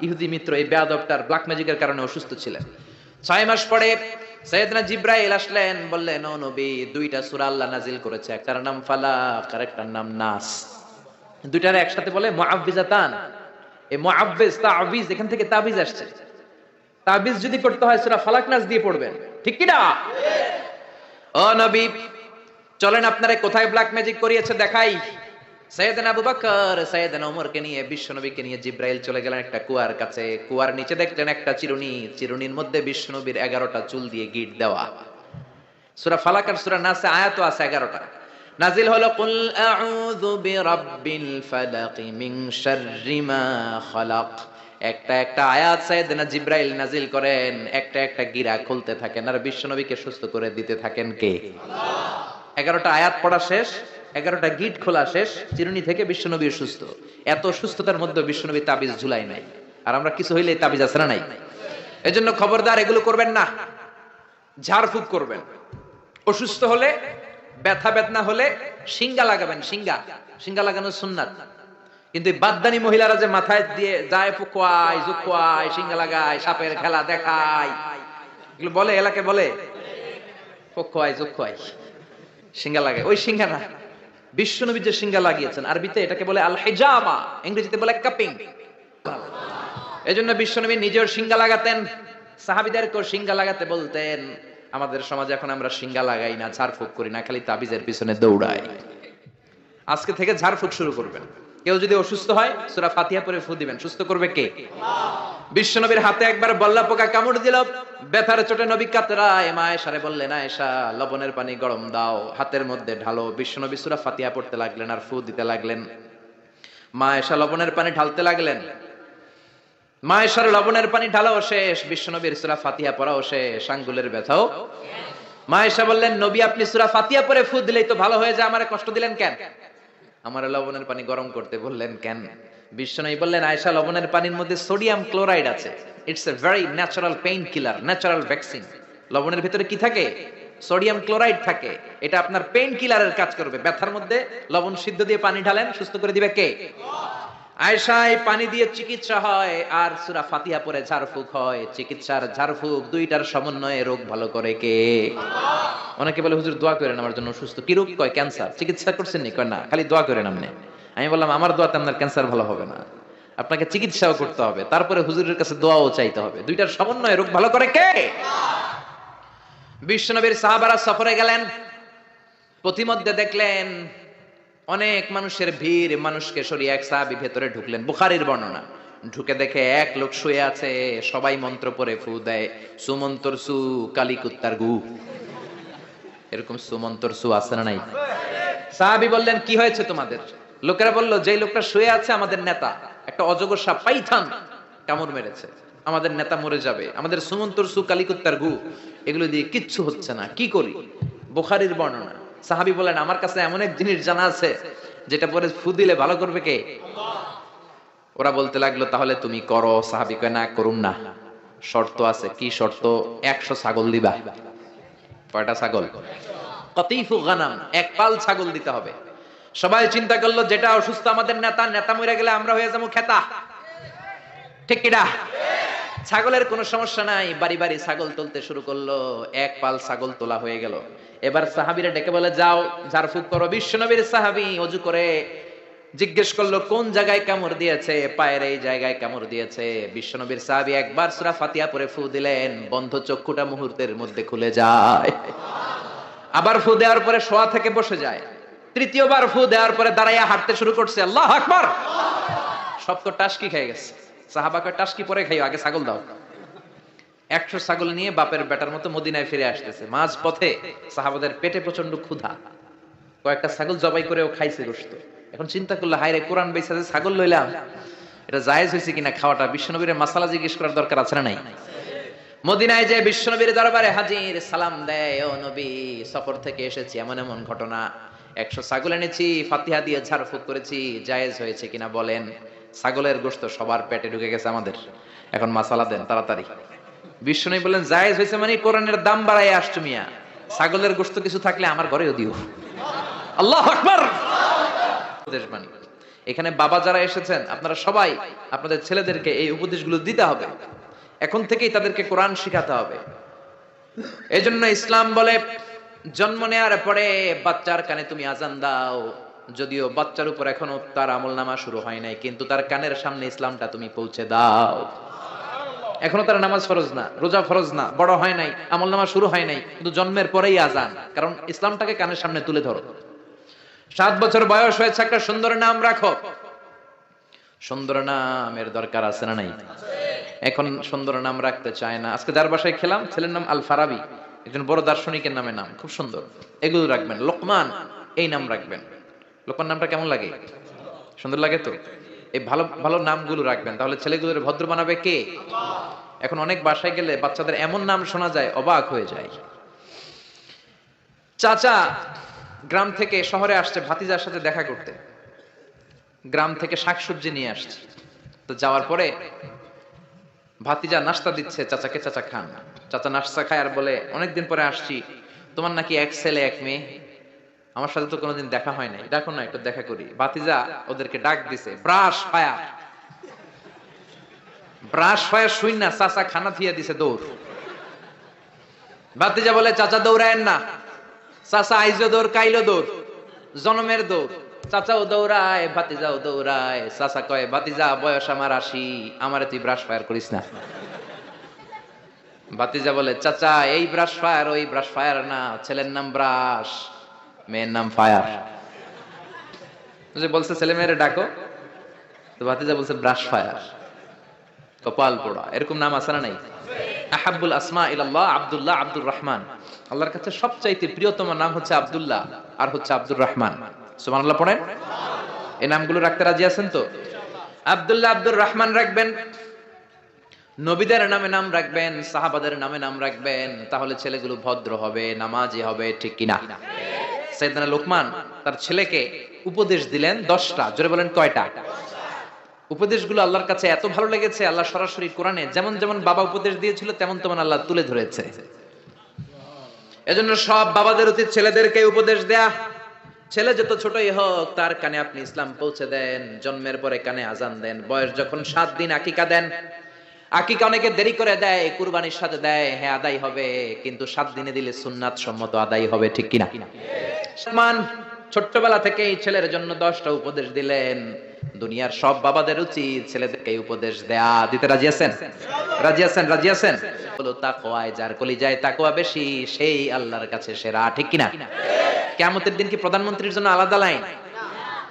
ইহুদি মিত্র এই বেয়াদবটার ব্ল্যাক ম্যাজিকের কারণে অসুস্থ ছিলেন। 6 মাস পরে সাইয়েদনা জিব্রাইল আসলেন, বললেন ও নবী, দুইটা সূরা আল্লাহ নাজিল করেছে, একটার নাম ফালাক আর একটার নাম নাস। দুইটার একসাথে বলে মুআব্বিজাতান। এই মুআব্বিজ তাবিজ, এখান থেকে তাবিজ আসছে। তাবিজ যদি করতে হয় সূরা ফালাক নাস দিয়ে পড়বেন, ঠিক কি না? ও নবী, চলেন আপনারে কোথায় ব্ল্যাক ম্যাজিক করিয়েছে দেখাই। সাইয়েদনা আবু বকর সাইয়েদনা ওমরকে নিয়ে, বিশ্বনবীকে নিয়ে জিব্রাইল চলে গেলেন একটা কুয়ার কাছে। কুয়ার নিচে দেখলেন একটা চিরুনি, চিরুনির মধ্যে বিশ্বনবীর 11টা চুল দিয়ে গিট দেওয়া। সূরা ফালাক আর সূরা নাসে আয়াত আছে 11টা। নাজিল হলো কুল আউযু বিরাব্বিল ফালাক মিন শাররি মা খালাক। একটা একটা আয়াত সাইয়েদনা জিব্রাইল নাজিল করেন, একটা একটা গিরা খুলতে থাকেন আর বিশ্বনবীকে সুস্থ করে দিতে থাকেন কে? আল্লাহ। 11টা আয়াত পড়া শেষ, 11টা গিট খোলা শেষ, চিরুনি থেকে বিশ্বনবী সুস্থ। এত সুস্থতার মধ্যে বিশ্বনবী তাবিজ ঝুলাই নাই। আর আমরা কিছু হইলে তাবিজ আছে না নাই? এজন্য খবরদার এগুলো করবেন না। ঝাড়ফুঁক করবেন। অসুস্থ হলে, ব্যথা বেদনা হলে শিঙ্গা লাগাবেন। শিঙ্গা লাগানো সুন্নাত। কিন্তু বাদদানি মহিলারা যে মাথায় দিয়ে যায় ফুকোয় জুকোয়, শিঙ্গা লাগায়, সাপের খেলা দেখায়, এগুলো বলে, এলাকায় বলে ফুকোয় জুকোয়, শিঙ্গা লাগায়। ওই শিঙ্গা না, বিশ্বনবী যে শিঙ্গা লাগিয়েছেন, আরবিতে এটাকে বলে আল হিজামা, ইংরেজিতে বলে কাপিং। এজন্য বিশ্বনবী নিজেও শিঙ্গা লাগাতেন, সাহাবীদেরকেও শিঙ্গা লাগাতে বলতেন। আমাদের সমাজে এখন আমরা শিঙ্গা লাগাই না, ঝাড়ফুঁক করি না, খালি তাবিজের পিছনে দৌড়াই। আজকে থেকে ঝাড়ফুঁক শুরু করবেন। কেউ যদি অসুস্থ হয় সূরা ফাতিহা পড়ে ফু দিবেন। সুস্থ করবে কে? আল্লাহ। বিশ্বনবীর হাতে একবার বল্লা পোকা কামড় দিল, ব্যথার চোটে নবী কাতরায়। মা আয়েশারে বললেন, আয়েশা লবণের পানি গরম দাও, হাতের মধ্যে ঢালো। বিশ্বনবী সূরা ফাতিহা পড়তে লাগলেন আর ফু দিতে লাগলেন। মা আয়েশা লবণের পানি ঢালতে লাগলেন। মা আয়েশার লবণের পানি ঢালাও শেষ, বিশ্বনবীর সূরা ফাতিহা পড়াও শেষ, আঙ্গুলের ব্যথাও। মা আয়েশা বললেন, নবী আপনি সূরা ফাতিহা পড়ে ফু দিলেই তো ভালো হয়ে যায়, আমারে কষ্ট দিলেন কেন? আমার লবণের পানি গরম করতে বললেন কেন? বিশ্বনবী বললেন, আয়েশা লবণের পানির মধ্যে সোডিয়াম ক্লোরাইড আছে। It's a very natural pain killer, natural vaccine. লবণের ভিতরে কি থাকে? সোডিয়াম ক্লোরাইড থাকে। এটা আপনার পেইন কিলারের কাজ করবে। ব্যথার মধ্যে লবণ সিদ্ধ দিয়ে পানি ঢালেন, সুস্থ করে দিবে কে? আয়েশা, এই পানি দিয়ে চিকিৎসা হয় আর সূরা ফাতিহা পড়ে ঝাড়ফুঁক হয়। চিকিৎসার ঝাড়ফুঁক দুইটার সমন্বয়ে রোগ ভালো করে কে? আল্লাহ। অনেকে বলে হুজুর দোয়া করেন আমার জন্য অসুস্থ। কি রোগ? কয় ক্যান্সার। চিকিৎসা করছেন নি? কয় না, খালি দোয়া করেন আপনি। আমি বললাম, আমার দোয়াতে আপনার ক্যান্সার ভালো হবে না, আপনাকে চিকিৎসাও করতে হবে, তারপরে হুজুরের কাছে দোয়াও চাইতে হবে। দুইটার সমন্বয়ে রোগ ভালো করে কে? আল্লাহ। বিশ্বনবীর সাহাবারা সফরে গেলেন, পথিমধ্যে দেখলেন অনেক মানুষের ভিড়, মানুষকে সরিয়ে এক সাহাবী ভেতরে ঢুকলেন। বুখারীর বর্ণনা। ঢুকে দেখে এক লোক শুয়ে আছে, সবাই মন্ত্র পড়ে ফু দেয়। সুমন্তর সু কালী কুত্তার গু। এরকম সুমন্তর সু আছে না নাই? সাহাবী বললেন, কি হয়েছে তোমাদের? লোকেরা বলল, যে লোকটা শুয়ে আছে আমাদের নেতা, একটা অজগর সাপ পাইথন কামড় মেরেছে, আমাদের নেতা মরে যাবে, আমাদের সুমন্তর সু কালী কুত্তার গু, এগুলো দিয়ে কিচ্ছু হচ্ছে না, কি করি? বুখারীর বর্ণনা। সাহাবী বলেন, আমার কাছে এমন এক জিনিস জানা আছে যেটা পরে ফু দিলে ভালো করবে কে? আল্লাহ। ওরা বলতে লাগলো, তাহলে তুমি করো। সাহাবী কয়, না করুম না, শর্ত আছে। কি শর্ত? 100 ছাগল দিবা। কয়টা ছাগল? কতিফু গানাম, এক পাল ছাগল দিতে হবে। সবাই চিন্তা করলো, যেটা অসুস্থ আমাদের নেতা, নেতা মরে গেলে আমরা হয়ে যাবো খেতা, ঠিক কিনা? ছাগলের কোনো সমস্যা নাই। বাড়ি বাড়ি ছাগল তুলতে শুরু করলো। এক পাল ছাগল তোলা হয়ে গেল। এবার সাহাবীরা ডেকে বলে, যাও ঝাড়ফুঁক করো। বিশ্বনবীর সাহাবী ওযু করে জিজ্ঞেস করলো, কোন জায়গায় কামড় দিয়েছে? পায়ের এই জায়গায় কামড় দিয়েছে। বিশ্বনবীর সাহাবী একবার সূরা ফাতিহা পড়ে ফু দিলেন, বন্ধ চক্ষুটা মুহূর্তের মধ্যে খুলে যায়। আবার ফু দেওয়ার পরে শোয়া থেকে বসে যায়। তৃতীয়বার ফু দেওয়ার পরে দাঁড়াইয়া হাঁটতে শুরু করছে। আল্লাহু আকবার। সব তো টাসকি খেয়ে গেছে। সাহাবা কয়, টাসকি পরে খাইও, আগে ছাগল দাও। 100 ছাগল নিয়ে বাপের বেটার মতো মদিনায় ফিরে আসতেছে। মাঝ পথে সাহাবাদের পেটে প্রচন্ড ক্ষুধা, কয়েকটা ছাগল জবাই করেও খাইছে গোশত। এখন চিন্তা করলো, হায় রে, কোরআন বেচা যে ছাগল লইলাম, এটা জায়েজ হয়েছে কিনা খাওয়াটা? বিশ্বনবীর মাসালা জিজ্ঞেস করার দরকার আছে না নাই? মদিনায় যে বিশ্বনবীর দরবারে হাজির, সালাম দেয়, ও নবী, সফর থেকে এসেছি, এমন এমন ঘটনা, 100 ছাগল এনেছি, ফাতিহা দিয়ে ঝাড়ফুঁক করেছি, জায়েজ হয়েছে কিনা বলেন। ছাগলের গোশত সবার পেটে ঢুকে গেছে আমাদের, এখন মাসালা দেন তাড়াতাড়ি। বিশ্বনবী বলেন, জায়েজ হয়েছে মানে কোরআনের দাম বাড়ায় আসছো মিয়া, ছাগলের গোশত কিছু থাকলে আমার ঘরেও দিও। আল্লাহু আকবার। দেশবাণী। এখানে বাবা যারা এসেছেন আপনারা সবাই আপনাদের ছেলেদেরকে এই উপদেশগুলো দিতে হবে, এখন থেকেই তাদেরকে কোরআন শিখাতে হবে। এজন্য ইসলাম বলে জন্ম নেওয়ার পরে বাচ্চার কানে তুমি আজান দাও, যদিও বাচ্চার উপর এখনো তার আমলনামা শুরু হয় নাই, কিন্তু তার কানের সামনে ইসলামটা তুমি পৌঁছে দাও। এখনো তার নামাজ ফরজ না, রোজা ফরজ না, বড় হয় নাই, আমলনামা শুরু হয় নাই, কিন্তু জন্মের পরেই আজান, কারণ ইসলামটাকে কানের সামনে তুলে ধরো। 7 বছর বয়স হয়েছে, একটা সুন্দর নাম রাখো। সুন্দর নামের দরকার আছে না নাই? এখন সুন্দর নাম রাখতে চায় না। আজকে যার বাসায় খেলাম, ছেলের নাম আল ফারাবি, একজন বড় দার্শনিকের নামে নাম, খুব সুন্দর। এগুলো রাখবেন। লোকমান এই নাম রাখবেন। লোকমান নামটা কেমন লাগে? সুন্দর লাগে তো? এই ভালো ভালো নামগুলো রাখবেন, তাহলে ছেলেগুলোর ভদ্র বানাবে কে? এখন অনেক বাসায় গেলে বাচ্চাদের এমন নাম শোনা যায়, অবাক হয়ে যায়। চাচা গ্রাম থেকে শহরে আসছে ভাতিজার সাথে দেখা করতে, গ্রাম থেকে শাকসবজি নিয়ে আসছে। তো যাওয়ার পরে ভাতিজা নাস্তা দিচ্ছে চাচাকে, চাচা খান। চাচা নাস্তা খায় আর বলে, অনেকদিন পরে আসছি, তোমার নাকি এক ছেলে এক মেয়ে, আমার সাথে তো কোনোদিন দেখা হয় নাই, ডাকো না একটু দেখা করি। ভাতিজা ওদেরকে ডাক দিছে, ব্রাশ ফায়ার। ব্রাশ ফায়ার শুই না, চাচা খানা থিয়া দিছে দৌড়। ভাতিজা বলে, চাচা দৌড়ায়েন না, চাচা আইজো দৌড়, কাইলো দৌড়, জনমের দৌড়। চাচাও দৌড়ায়, ভাতিজাও দৌড়ায়। চাচা কয়, ভাতিজা বয়স আমার 80, আমারে তুই ব্রাশ ফায়ার করিস না। ভাতিজা বলে, চাচা এই ব্রাশ ফায়ার ওই ব্রাশ ফায়ার না, ছেলের নাম ব্রাশ, মেয়ের নাম ফায়ার। বলছে ছেলে মেয়েরে ডাকো, তো ভাতিজা বলছে ব্রাশ ফায়ার। কপাল পোড়া, এরকম নাম আছে না নাই? আহাব্বুল আসমা ইলাল্লাহ আব্দুল্লাহ, আব্দুর রহমান। আল্লাহর কাছে সবচাইতে প্রিয়তম নাম হচ্ছে আব্দুল্লাহ আর হচ্ছে আব্দুর রহমান। সুবহানাল্লাহ পড়েন। এই নামগুলো রাখতে রাজি আছেন তো? আব্দুল্লাহ, আব্দুর রহমান রাখবেন। নবীদের নামে নাম রাখবেন, সাহাবাদের নামে নাম রাখবেন, তাহলে ছেলেগুলো ভদ্র হবে, নামাজি হবে, ঠিক কিনা? সাইয়েদনা লোকমান তার ছেলেকে উপদেশ দিলেন 10টা। জোরে বলেন কয়টা? উপদেশগুলো আল্লাহর কাছে এত ভালো লেগেছে, আল্লাহ সরাসরি কোরআনে যেমন যেমন বাবা উপদেশ দিয়েছিল তেমন তেমন আল্লাহ তুলে ধরেছে। এজন্য সব বাবাদের উচিত ছেলেদেরকে উপদেশ দেয়া। ছেলে যত ছোটই হোক, তার কানে আপনি ইসলাম পৌঁছে দেন। জন্মের পরে কানে আজান দেন। বয়স যখন 7 দিন আকিকা দেন। আকিকা অনেকে দেরি করে দেয়, কুরবানির সাথে দেয়, হ্যাঁ আদায় হবে, কিন্তু 7 দিনে দিলে সুন্নাত সম্মত আদায় হবে, ঠিক কিনা? সমান ছোট্টবেলা থেকেই ছেলের জন্য 10টা উপদেশ দিলেন। দুনিয়ার সব বাবাদের উচিত ছেলেদেরকে উপদেশ দেয়া। দিতে রাজি আছেন? রাজি আছেন? রাজি আছেন? বলো, তাকওয়ায় যার কলিজায় তাকওয়া বেশি, সেই আল্লাহর কাছে সেরা, ঠিক কিনা? কিয়ামতের দিন কি প্রধানমন্ত্রীর জন্য আলাদা লাইন,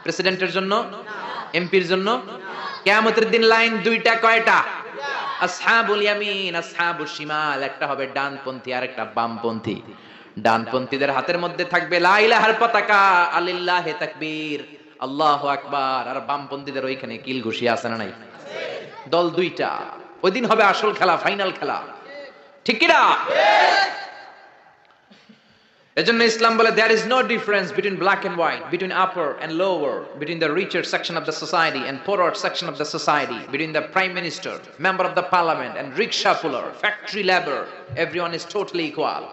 প্রেসিডেন্টের জন্য, এমপির জন্য? কিয়ামতের দিন লাইন 2টা। কয়টা? আসহাবুল ইয়ামিন, আসহাবুশ শিমাল। একটা হবে ডানপন্থী আর একটা বামপন্থী। ডানপন্থীদের হাতের মধ্যে থাকবে লা ইলাহার পতাকা, আলিল্লাহি তাকবীর, আল্লাহু আকবার। আর বামপন্থীদের ওইখানে কিল ঘুষি আছে না নাই? দল 2টা। ওই দিন হবে আসল খেলা, ফাইনাল খেলা, ঠিক কি না? এজন্য ইসলাম বলে, there is no difference between black and white, between upper and lower, between the richer section of the society and poorer section of the society, between the prime minister, member of the parliament and rickshaw puller, factory labor. Everyone is totally equal,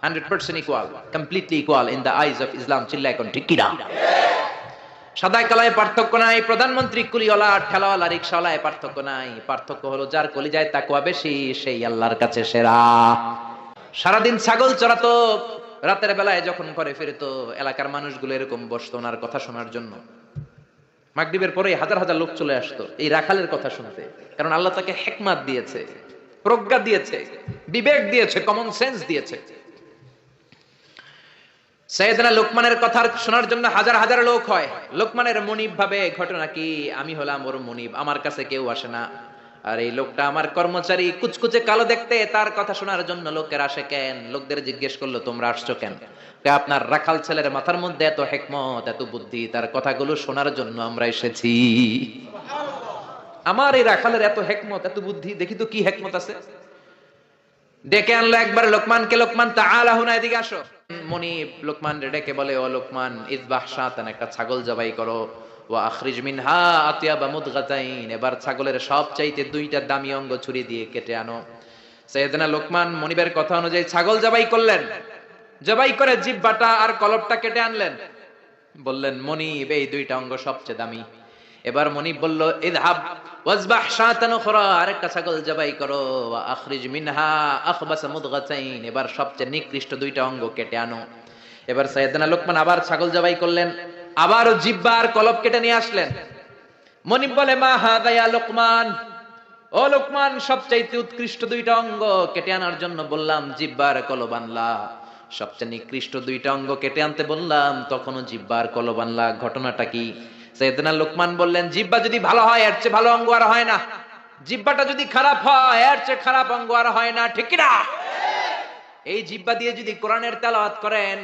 100% equal, completely equal in the eyes of Islam. চিল্লায় এখন ঠিক কি না? সাদায় কালায় পার্থক্য নাই। প্রধানমন্ত্রী, কুলিওয়ালা, ঠেলাওয়ালা, রিকশাওয়ালায় পার্থক্য নাই। পার্থক্য হলো যার কলিজায় তাকওয়া বেশি, সেই আল্লাহর কাছে সেরা। সারাদিন ছাগল চড়াতো, রাতের বেলায় যখন ঘরে ফিরতো, এলাকার মানুষগুলো এরকম বসতো ওনার কথা শোনার জন্য। মাগরিবের পরে হাজার হাজার লোক চলে আসতো এই রাখালের কথা শুনতে, কারণ আল্লাহ তাকে হিকমত দিয়েছে, প্রজ্ঞা দিয়েছে, বিবেক দিয়েছে, কমন সেন্স দিয়েছে। সাইয়েদনা লোকমানের কথা শোনার জন্য হাজার হাজার লোক হয়। লোকমানের মুনিব ভাবে, ঘটনা কি, আমি হলাম ওর মুনিব, আমার কাছে কেউ আসে না। আর এই লোকটা আমার কর্মচারী, কুচকুচে কালো দেখতে, তার কথা শোনার জন্য লোকের আসে কেন? লোকদের জিজ্ঞেস করলো, তোমরা আসছো কেন? আপনার রাখাল ছেলের মাথার মধ্যে এত হিকমত, এত বুদ্ধি, তার কথাগুলো শোনার জন্য আমরা এসেছি। আমার এই রাখালের এত হিকমত, এত বুদ্ধি, দেখি তো কি হিকমত আছে। ডেকে আনলো একবার লোকমানকে। লোকমান, তাআলা হুনা, এদিকে আসো। মুনিব লোকমান ডেকে বলে, ও লোকমান, ইযবাহ শাতান, একটা ছাগল জবাই করো। ওয়া আখরিজ মিনহা আতিয়াবা মুদগাতাইন, এবার ছাগলের সবচাইতে 2টা দামি অঙ্গ ছুরি দিয়ে কেটে আনো। সাইয়েদনা লোকমান মুনিবের কথা অনুযায়ী ছাগল জবাই করলেন। জবাই করে জিহ্বাটা আর কলবটা কেটে আনলেন। বললেন, মুনিব, এই 2টা অঙ্গ সবচেয়ে দামি, এবার মনিব বলল ইযহাব ওয়াজবাহ শাতান উখরা, আরেকটা ছাগল জবাই করো, ওয়া আখরিজ মিনহা আখবাস মুদগাতাইন, এবার সবচেয়ে নিকৃষ্ট দুইটা অঙ্গ কেটে আনো। এবার সাইয়েদনা লোকমান আবার ছাগল জবাই করলেন, আবারও জিহ্বা আর কলব কেটে নিয়ে আসলেন। মনিব বলে মা হাদা ইয়া লোকমান, ও লোকমান, সবচাইতে উৎকৃষ্ট দুইটা অঙ্গ কেটে আনার জন্য বললাম, জিহ্বা আর কলব আনলা, সবচেয়ে নিকৃষ্ট দুইটা অঙ্গ কেটে আনতে বললাম, তখনও জিহ্বা আর কলব আনলা, ঘটনাটা কি? সাইয়েদনা লোকমান বললেন, জিহ্বা যদি ভালো হয় এর চেয়ে ভালো অঙ্গ আর হয় না, জিহ্বাটা যদি খারাপ হয় এর চেয়ে খারাপ অঙ্গ আর হয় না, ঠিক কি না? এই জিহ্বা দিয়ে যদি কোরআনের তেলাওয়াত করেন,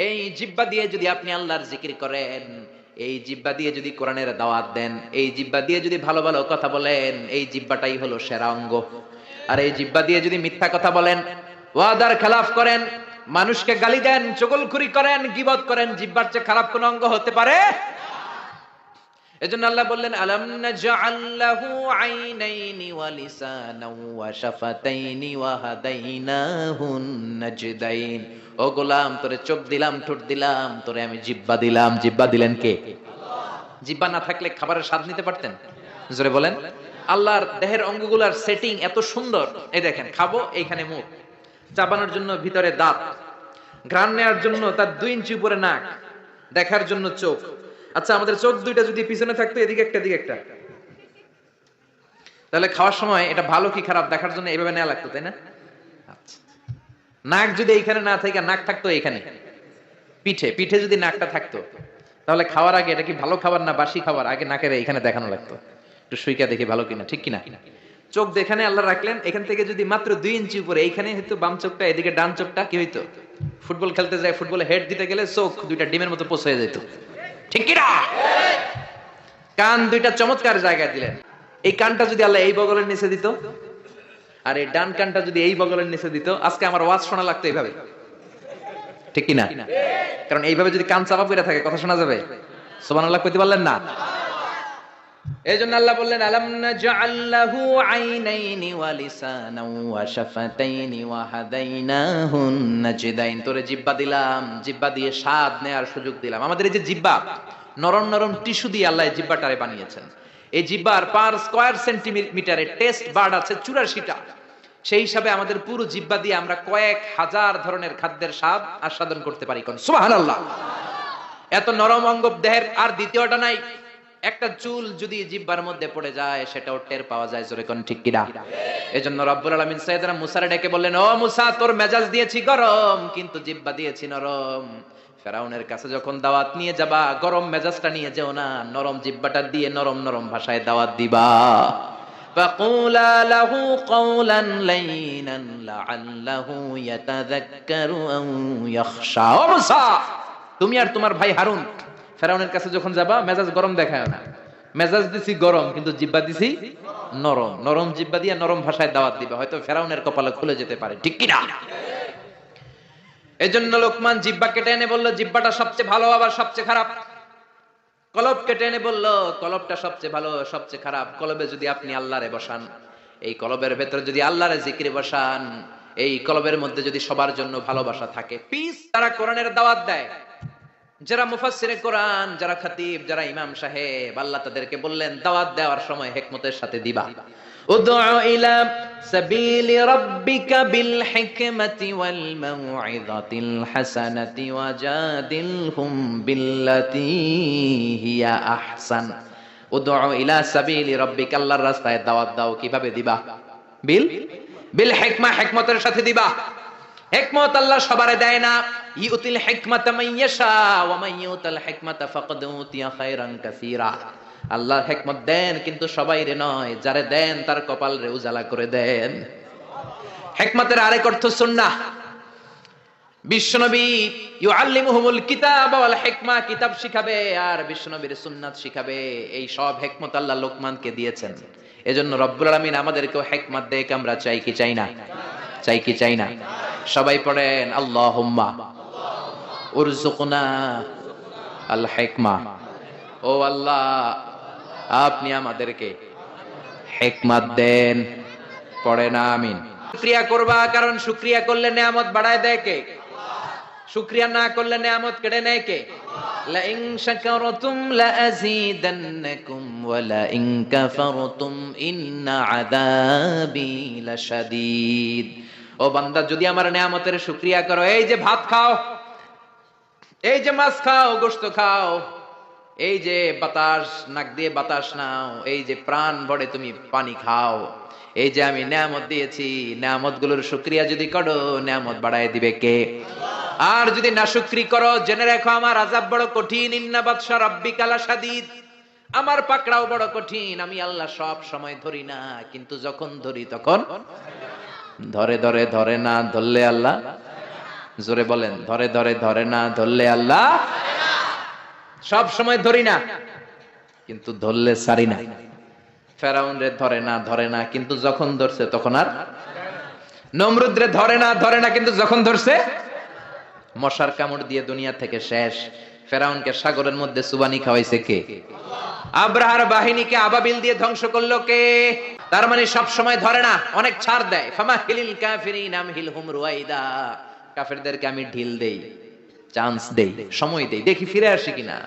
এই জিহ্বা দিয়ে যদি আপনি আল্লাহর জিকির করেন, এই জিহ্বা দিয়ে যদি কোরআনের দাওয়াত দেন, এই জিহ্বা দিয়ে যদি ভালো ভালো কথা বলেন, এই জিহ্বাটাই হলো সেরা অঙ্গ। আর এই জিহ্বা দিয়ে যদি মিথ্যা কথা বলেন, ওয়াদার খেলাফ করেন, মানুষকে গালি দেন, চগলখুরি করেন, গীবত করেন, জিহ্বার চেয়ে খারাপ কোন অঙ্গ হতে পারে? এজন্য আল্লাহ বললেন আলাম নাজআল লাহু আইনাইনি ওয়া লিসানাও ওয়া শাফাতাইনি ওয়া হাদাইনাহুন নাজদাইন। ও গোলাম, তোরে চোখ দিলাম, ঠোঁট দিলাম, তোরে আমি জিহ্বা দিলাম। জিহ্বা দিলেন কে? জিহ্বা না থাকলে খাবারের স্বাদ নিতে পারতেন? জোরে বলেন। আল্লাহর দেহের অঙ্গগুলার সেটিং এত সুন্দর। এই দেখেন, খাবো, এইখানে মুখ, চাবানোর জন্য ভিতরে দাঁত, ঘ্রাণ নেওয়ার জন্য তার 2 ইঞ্চি উপরে নাক, দেখার জন্য চোখ। আচ্ছা, আমাদের চোখ দুইটা যদি পিছনে থাকতো, এদিকে একটা এদিকে একটা, তাহলে খাওয়ার সময় এটা ভালো কি খারাপ দেখার জন্য এভাবে নেওয়া লাগতো, তাই না? আচ্ছা, নাক যদি এইখানে না থাকে, নাক থাকতো এইখানে পিঠে, পিঠে যদি নাকটা থাকতো, তাহলে খাওয়ার আগে এটা কি ভালো খাবার না বাসি খাবার, আগে নাকের এখানে দেখানো লাগতো, একটু সুইকা দেখে ভালো কিনা, ঠিক কিনা? চোখ যেখানে আল্লাহ রাখলেন, এখান থেকে যদি মাত্র 2 ইঞ্চি উপরে, এইখানে হয়তো বাম চোখটা, এদিকে ডান চোখটা, কি হইতো? ফুটবল খেলতে যায়, ফুটবলে হেড দিতে গেলে চোখ দুইটা ডিমের মতো পোষ হয়ে যেত, ঠিক কিনা? কান দুইটা চমৎকার জায়গায় দিলেন। এই কানটা যদি আল্লাহ এই বগলের নিচে দিত, আর এই ডান কানটা যদি এই বগলের নিচে দিত, আজকে আমার ওয়াজ শোনা লাগতো এইভাবে, ঠিক কিনা? কারণ এইভাবে যদি কান চাপা পড়ে থাকে, কথা শোনা যাবে? সুবহানাল্লাহ কইতে পারলেন না? এইজন্য আল্লাহ বললেন আলাম নাজআল লাহু আইনাইনি ওয়া লিসানাও ওয়া শাফাতাইনি ওয়া হাদাইনাহুন নাজদাইন। তোরে জিহ্বা দিলাম, জিহ্বা দিয়ে স্বাদ নেয়ার সুযোগ দিলাম। আমাদের এই যে জিহ্বা, নরম নরম টিস্যু দিয়ে আল্লাহ এই জিহ্বাটারে বানিয়েছেন। এই জিহ্বার পার স্কয়ার সেন্টিমিটারে টেস্ট বার্ড আছে 84টা। সেই হিসাবে আমাদের পুরো জিহ্বা দিয়ে আমরা কয়েক হাজার ধরনের খাদ্যের স্বাদ আস্বাদন করতে পারি। কোন সুবহানাল্লাহ। এত নরম অঙ্গ দেহের আর দ্বিতীয়টা নাই। একটা চুল যদি জিহ্বার মধ্যে পড়ে যায়, সেটাও টের পাওয়া যায়, জোরে কোন ঠিক কিনা? এজন্য রব্বুল আলামিন সাইয়েদনা মুসারে ডেকে বললেন, ও মুসা, তোর মেজাজ দিয়েছি গরম, কিন্তু জিহ্বা দিয়েছি নরম। ফেরাউনের কাছে যখন দাওয়াত নিয়ে যাবা, গরম মেজাজটা নিয়ে যেও না, নরম জিহ্বাটা দিয়ে নরম নরম ভাষায় দাওয়াত দিবা। ফাকুলা লাহু কাওলান লাইনান লাআল্লাহু ইয়াতাযাক্কারু আও ইয়াখশা। ও মুসা, তুমি আর তোমার ভাই হারুন ফেরাউনের কাছে যখন যাবা, মেজাজ গরম দেখায় না, মেজাজ দিছি গরম, কিন্তু জিহ্বা দিছি নরম। নরম জিহ্বা দিয়ে নরম ভাষায় দাওয়াত দিবা, হয়তো ফেরাউনের কপালে খুলে যেতে পারে, ঠিক কি না? এজন্য লোকমান জিহ্বা কেটে এনে বলল, জিহ্বাটা সবচেয়ে ভালো আবার সবচেয়ে খারাপ। কলব কেটে এনে বলল, কলবটা সবচেয়ে ভালো সবচেয়ে খারাপ। কলবে যদি আপনি আল্লাহরে বসান, এই কলবের ভেতরে যদি আল্লাহরে জিকিরে বসান, এই কলবের মধ্যে যদি সবার জন্য ভালোবাসা থাকে, পিস তারা কোরআনের দাওয়াত দেয়, যারা মুফাসসিরে কোরআন, যারা খতিব, যারা ইমাম সাহেব, আল্লাহ তাদেরকে বললেন দাওয়াত দেওয়ার সময় হিকমতের সাথে দিবা। উদউ ইলা সাবিলি রাব্বিকা বিল হিকমাতি ওয়াল মাউইযাতিল হাসানাতি ওয়াজাদিলহুম বিল্লাতী হিয়া আহসান। উদউ ইলা সাবিলি রাব্বিকা, আল্লাহর রাস্তায় দাওয়াত দাও। কিভাবে দিবা? বিল হিকমা, হিকমতের সাথে দিবা। হিকমত আল্লাহ সবারে দেয় না। ইউতিল হিকমাতা মান ইয়াশা ওয়া মান ইউতাল হিকমাতা ফাকাদ উতিয়া খায়রান কাসীরা। আল্লাহ হিকমত দেন, কিন্তু সবাইরে নয়, যারে দেন তার কপাল রে উজালা করে দেন। হিকমতের আরেক অর্থ সুন্নাহ। বিশ্বনবী ইউআল্লিমুহুমুল কিতাব ওয়াল হিকমা, কিতাব শিখাবে আর বিশ্বনবীর সুন্নাত শিখাবে। এই সব হিকমত আল্লাহ লোকমানকে দিয়েছেন। এজন্য রব্বুল আলামিন আমাদেরকেও হিকমত দেখ, আমরা চাই কি চাই না? চাই কি চাই না? সবাই পড়েন আল্লাহুম্মা উরযুকনা আল হিকমা। ও আল্লাহ, আপনি আমাদেরকে হিকমত দেন। পড়েন আমিন। শুকরিয়া করবা, কারণ শুকরিয়া করলে নেয়ামত বাড়ায় দেয় কে? শুকরিয়া না করলে নেয়ামত কেড়ে নেয় কে? লা ইন শাকারতুম লা আযীদান্নাকুম ওয়া লা ইন কাফারতুম ইন্না আযাবি লাশাদীদ। ও বান্দা, যদি আমার নিয়ামতের শুকরিয়া করো, এই যে ভাত খাও, এই যে মাছ খাও, গোশত খাও, এই যে বাতাস নাক দিয়ে বাতাস নাও, এই যে প্রাণ ভরে তুমি পানি খাও, এই যে আমি নিয়ামত দিয়েছি, নিয়ামতগুলোর শুকরিয়া যদি করো, নিয়ামত বাড়ায় দিবে কে? আর যদি নাশুকরি করো, জেনে রাখো আমার আযাব বড় কঠিন। ইন্না বাতশা রাব্বিকা লাশাদীদ। আমার পাকড়াও বড় কঠিন। আমি আল্লাহ সব সময় ধরি না, কিন্তু যখন ধরি তখন ধরে ধরে ধরে না ধরলে আল্লাহ, জোরে বলেন, ধরে ধরে ধরে না ধরলে আল্লাহ। সব সময় ধরি না, কিন্তু ধরলে ছাড়ি না। ফেরাউন রে ধরে না কিন্তু যখন ধরছে তখন আর। নমরুদ রে ধরে না কিন্তু যখন ধরছে মশার কামড় দিয়ে দুনিয়া থেকে শেষ। ফেরাউনকে সাগরের মধ্যে সুবানি খাওয়াইছে কে? আব্রাহার বাহিনীকে আবাবিল দিয়ে ধ্বংস করলো কে? তার মানে সব সময় ধরে না, অনেক ছাড় দেয়। ফামাহিলিল কাফিরিন আমহিলহুম রুয়াইদা। কাফেরদেরকে আমি ঢিল দেই, চান্স দেই, সময় দেই, দেখি ফিরে আসে কিনা,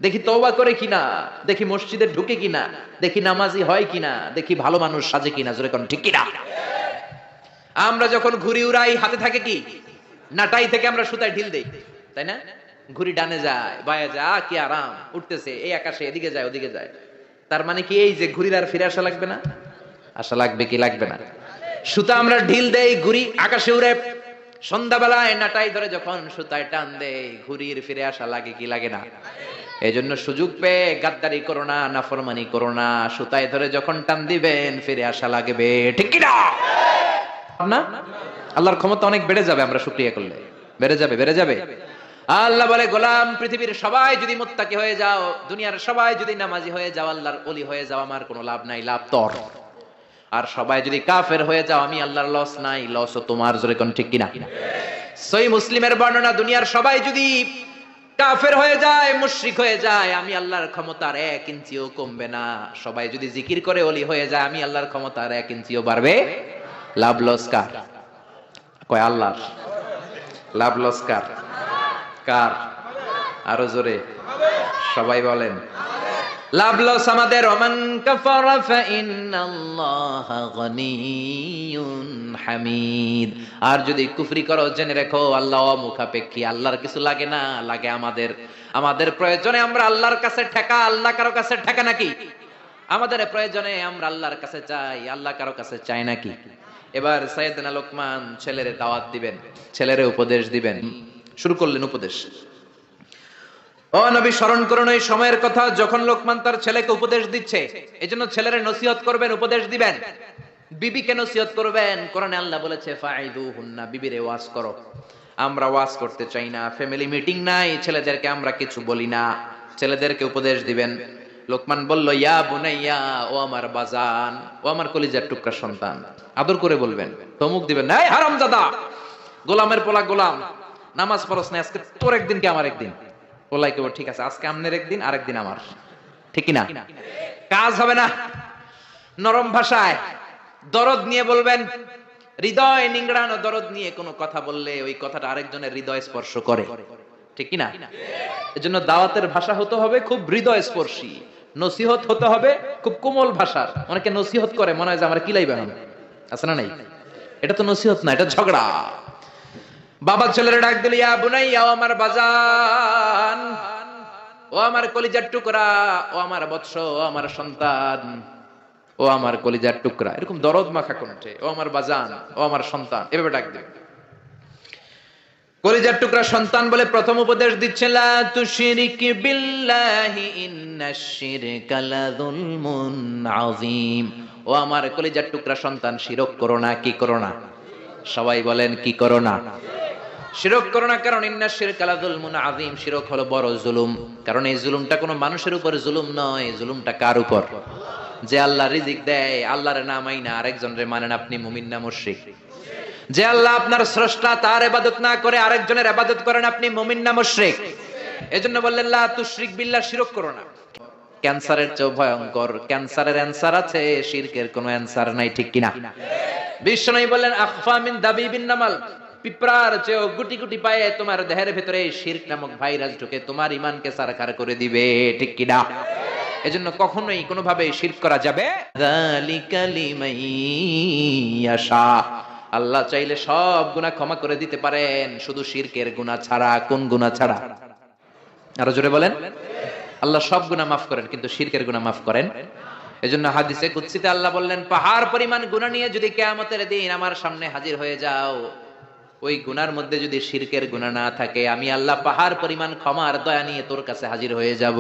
দেখি তওবা করে কিনা, দেখি মসজিদে ঢুকে কিনা, দেখি নামাজি হয় কিনা, দেখি ভালো মানুষ সাজে কিনা। জোরে কোন ঠিক কিনা? আমরা যখন ঘুড়ি উড়াই, হাতে থাকে কি? নাটাই থেকে আমরা সুতায় ঢিল দেই, তাই না? ঘুড়ি ডানে যায়, বায়ে যায়, কি আরাম, উঠতেছে এই আকাশে, এদিকে যায় ওদিকে যায়। তার মানে কি এই যে ঘুড়ির আর ফিরে আসা লাগবে না? আশা লাগবে কি লাগবে না? সুতা আমরা ঢিল দেই, ঘুড়ি আকাশে উড়ে। সন্ধ্যাবেলায় নাটাই ধরে যখন সুতায় টান দেয়, ঘুড়ির ফিরে আসা লাগে কি লাগে না? এই জন্য সুযোগ পেয়ে গাদ্দারি করো না, নাফরমানি করো না। সুতায় ধরে যখন টান দিবেন ফিরে আসা লাগবে, ঠিক কি না? না, আল্লাহর ক্ষমতা অনেক বেড়ে যাবে আমরা শুকরিয়া করলে। বেড়ে যাবে। আল্লাহ বলে, গোলাম, পৃথিবীর সবাই যদি মুত্তাকি হয়ে যাও, দুনিয়ার সবাই যদি নামাজি হয়ে যাও, আল্লাহর ওলি হয়ে যাও, আমার কোনো লাভ নাই, লাভ তোর। আর সবাই যদি কাফের হয়ে যাও, আমি আল্লাহর লস নাই, লসও তোমার। জোরে কোন ঠিক কিনা? সহিহ মুসলিমের বর্ণনা, দুনিয়ার সবাই যদি কাফের হয়ে যায়, মুশরিক হয়ে যায়, আমি আল্লাহর ক্ষমতার 1 ইঞ্চিও কমবে না। সবাই যদি জিকির করে ওলি হয়ে যায়, আমি আল্লাহর ক্ষমতার 1 ইঞ্চিও বাড়বে। লাভ লস কার? কয় আল্লাহর। লাভ লস কার? কার? আরো জোরে সবাই বলেন। লাভ লস আমাদের। ওমান কাফারা ফাইন্নাল্লাহা গনিয়্যুন হামিদ। আর যদি কুফরি করো, জেনে রাখো আল্লাহ অমুখাপেক্ষী, আল্লাহর কিছু লাগে না, লাগে আমাদের। আমাদের প্রয়োজনে আমরা আল্লাহর কাছে ঠেকা, আল্লাহ কারো কাছে ঠেকা নাকি? আমাদের প্রয়োজনে আমরা আল্লাহর কাছে চাই, আল্লাহ কারো কাছে চাই নাকি? এবার সাইয়েদনা লোকমান ছেলেরে দাওয়াত দিবেন, ছেলেরে উপদেশ দিবেন। শুরু করলেন উপদেশ। ও নবী, স্মরণ করুন ওই সময়ের কথা যখন লোকমান তার ছেলেকে উপদেশ দিচ্ছে। এজন্য ছেলেরে নসিহত করবেন, উপদেশ দিবেন। বিবিকে নসিহত করবেন। কোরআনে আল্লাহ বলেছে ফাইদুহুন্না, বিবিরে ওয়াজ করো। আমরা ওয়াজ করতে চাই না, ফ্যামিলি মিটিং নাই, ছেলেদেরকে আমরা কিছু বলি না, ছেলেদেরকে উপদেশ দিবেন। লোকমান বলল, ইয়া বুনাইয়া, ও আমার বাজান, ও আমার কলিজার টুকরা সন্তান। আদর করে বলবেন, ধমক দিবেন না, এই হারামজাদা, গোলামের পোলা গোলাম, নামাজ পড়ছ না, আজকে তোর একদিন কি আমার একদিন। পোলাই কেবল, ঠিক আছে, আজকে আমনের একদিন, আরেকদিন আমার, ঠিক না? কাজ হবে না। নরম ভাষায় দরদ নিয়ে বলবেন। হৃদয় নিংড়ানো দরদ নিয়ে কোনো কথা বললে ওই কথাটা আরেকজনের হৃদয় স্পর্শ করে, ঠিক কি না? এজন্য দাওয়াতের ভাষা হতে হবে খুব হৃদয় স্পর্শী, নসিহত হতে হবে খুব কোমল ভাষার। অনেকে নসিহত করে মনে হয় যে আমার কিলাই বানানো আছে না, নাই, এটা তো নসিহত না, এটা ঝগড়া। বাবা ছেলের ডাক দিল, ইয়া বুনাইয়া, ও আমার বাজান, ও আমার কলিজার টুকরা, ও আমার বৎস, ও আমার সন্তান, ও আমার কলিজার টুকরা, এরকম দরদ মাখা কণ্ঠে, ও আমার বাজান, ও আমার সন্তান, এভাবে ডাক দিবেন। কলিজার টুকরা সন্তান বলে প্রথম উপদেশ দিচ্ছেন, লা তুশরিক বিল্লাহি ইন্নাশ শিরকা লাযুলমুন আযীম। ও আমার কলিজার টুকরা সন্তান, শিরক করো না। কি করো না? সবাই বলেন, কি করো না? শিরক করো না, কারণ ইন্নাশ শিরকা লাযুলমুন আযীম, শিরক হলো বড় জুলুম। কারণ এই জুলুমটা কোনো মানুষের উপর জুলুম নয়, জুলুমটা কার উপর? যে আল্লাহ রিজিক দেয়, আল্লাহর না মাইনা আরেকজনের মানেন, আপনি মুমিন না মুশরিক? যে আল্লাহ আপনার স্রষ্টা, তার ইবাদত না করে আরেকজনের ইবাদত করেন, আপনি মুমিন না মুশরিক? এজন্য বললেন, লা তুশরিক বিল্লাহ, শিরক করো না। ক্যান্সারের চেয়ে ভয়ঙ্কর, ক্যান্সারের অ্যানসার আছে, শিরকের কোনো অ্যানসার নাই, ঠিক কি না? বিশ্বনবী বললেন, আখফা মিন দাবিবিন নামাল, পিঁপড়ার চেয়েও গুটি গুটি পায়ে তোমার দেহের ভেতরে শিরক নামক ভাইরাস ঢুকে তোমার ঈমানকে সারখার করে দিবে, ঠিক কি না? এজন্য কখনোই কোনোভাবে শিরক করা যাবে যালিকা লিমান ইয়াশা। আল্লাহ চাইলে সব গুনাহ ক্ষমা করে দিতে পারেন, শুধু শিরকের গুনাহ ছাড়া। কোন গুনাহ ছাড়া? আরো জোরে বলেন। আল্লাহ সব গুনাহ মাফ করেন, কিন্তু শিরকের গুনাহ মাফ করেন। এজন্য হাদিসে কুদসিতে আল্লাহ বললেন, পাহাড় পরিমাণ গুনাহ নিয়ে যদি কিয়ামতের দিন আমার সামনে হাজির হয়ে যাও, ওই গুনার মধ্যে যদি শিরকের গুনাহ না থাকে, আমি আল্লাহ পাহাড় পরিমাণ ক্ষমার দয়া নিয়ে তোর কাছে হাজির হয়ে যাব।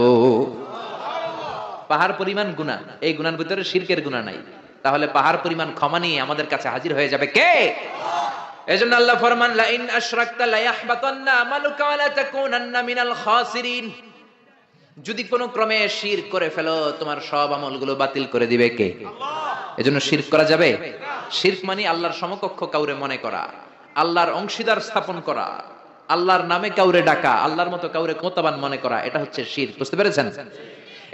পাহাড় পরিমাণ গুনাহ, এই গুনার ভিতরে শিরকের গুনাহ নাই, তাহলে পাহাড় পরিমাণ ক্ষমা নিয়ে আমাদের কাছে হাজির হয়ে যাবে কে? এজন্য আল্লাহ ফরমান, লা ইন আশরাকতা লা ইয়াহবাতান্না আমালুকা ওয়া লা তাকুনান্না মিনাল খাসিরিন। যদি কোনো ক্রমে শিরক করে ফেলো, তোমার সব আমলগুলো বাতিল করে দিবে কে? আল্লাহ। এজন্য শিরক করা যাবে? শিরক মানে আল্লাহর সমকক্ষ কাউরে মনে করা, আল্লাহর অংশীদার স্থাপন করা, আল্লাহর নামে কাউরে ডাকা, আল্লাহর মতো কাউরে ক্ষমতাবান মনে করা, এটা হচ্ছে শিরক। বুঝতে পেরেছেন?